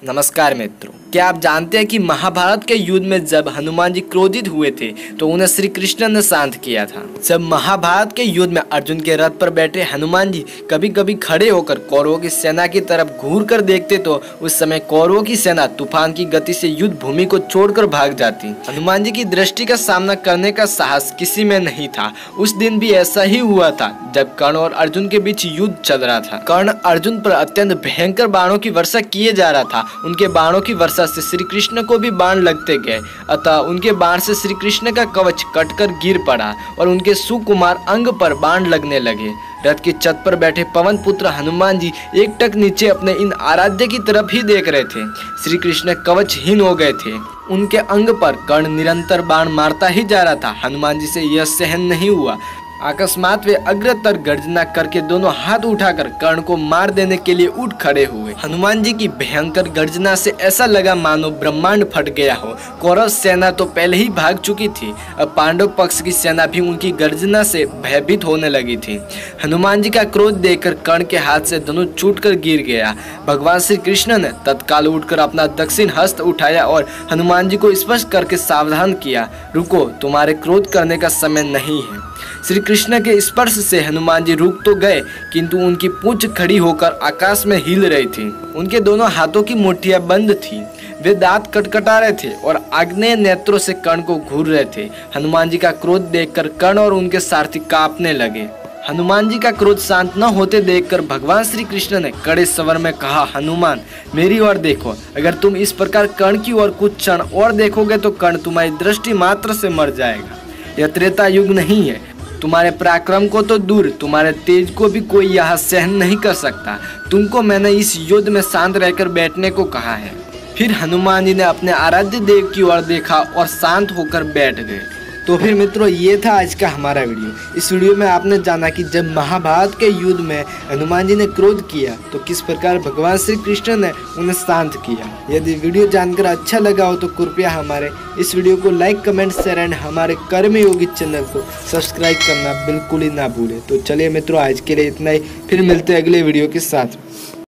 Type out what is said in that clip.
नमस्कार मित्रों, क्या आप जानते हैं कि महाभारत के युद्ध में जब हनुमान जी क्रोधित हुए थे तो उन्हें श्री कृष्ण ने शांत किया था। जब महाभारत के युद्ध में अर्जुन के रथ पर बैठे हनुमान जी कभी कभी खड़े होकर कौरवों की सेना की तरफ घूर कर देखते तो उस समय कौरवों की सेना तूफान की गति से युद्ध भूमि को छोड़कर भाग जाती। हनुमान जी की दृष्टि का सामना करने का साहस किसी में नहीं था। उस दिन भी ऐसा ही हुआ था जब कर्ण और अर्जुन के बीच युद्ध चल रहा था। कर्ण अर्जुन पर अत्यंत भयंकर बाणों की वर्षा किए जा रहा था। उनके बाणों की वर्षा से श्री कृष्ण को भी बाण लगते गए, अतः उनके बाण से श्री कृष्ण का कवच कटकर गिर पड़ा और उनके सुकुमार अंग पर बाण लगने लगे। रथ की छत पर बैठे पवन पुत्र हनुमान जी एकटक नीचे अपने इन आराध्य की तरफ ही देख रहे थे। श्री कृष्ण कवचहीन हो गए थे। उनके अंग पर कर्ण निरंतर बाण मारता ही जा रहा था। हनुमान जी से यह सहन नहीं हुआ। अकस्मात वे अग्रतर गर्जना करके दोनों हाथ उठाकर कर्ण को मार देने के लिए उठ खड़े हुए। हनुमान जी की भयंकर गर्जना से ऐसा लगा मानो ब्रह्मांड फट गया हो। कौरव सेना तो पहले ही भाग चुकी थी, अब पांडव पक्ष की सेना भी उनकी गर्जना से भयभीत होने लगी थी। हनुमान जी का क्रोध देखकर कर्ण के हाथ से धनुष छूटकर गिर गया। भगवान श्री कृष्ण ने तत्काल उठकर अपना दक्षिण हस्त उठाया और हनुमान जी को स्पर्श करके सावधान किया, रुको, तुम्हारे क्रोध करने का समय नहीं है। श्री कृष्ण के स्पर्श से हनुमान जी रुक तो गए, किंतु उनकी पूंछ खड़ी होकर आकाश में हिल रही थी। उनके दोनों हाथों की मुट्ठियां बंद थी। वे दांत कटकटा रहे थे और आग्नेय नेत्रों से कर्ण को घूर रहे थे। हनुमान जी का क्रोध देखकर कर्ण और उनके सारथी कांपने लगे। हनुमान जी का क्रोध शांत न होते देखकर भगवान श्री कृष्ण ने कड़े स्वर में कहा, हनुमान, मेरी ओर देखो। अगर तुम इस प्रकार कर्ण की ओर कुछ क्षण और देखोगे तो कर्ण तुम्हारी दृष्टि मात्र से मर जाएगा। यह त्रेता युग नहीं है। तुम्हारे पराक्रम को तो दूर, तुम्हारे तेज को भी कोई यहाँ सहन नहीं कर सकता। तुमको मैंने इस युद्ध में शांत रहकर बैठने को कहा है। फिर हनुमान जी ने अपने आराध्य देव की ओर देखा और शांत होकर बैठ गए। तो फिर मित्रों, ये था आज का हमारा वीडियो। इस वीडियो में आपने जाना कि जब महाभारत के युद्ध में हनुमान जी ने क्रोध किया तो किस प्रकार भगवान श्री कृष्ण ने उन्हें शांत किया। यदि वीडियो जानकर अच्छा लगा हो तो कृपया हमारे इस वीडियो को लाइक, कमेंट, शेयर एंड हमारे कर्मयोगी चैनल को सब्सक्राइब करना बिल्कुल ही ना भूलें। तो चलिए मित्रों, आज के लिए इतना ही। फिर मिलते हैं अगले वीडियो के साथ।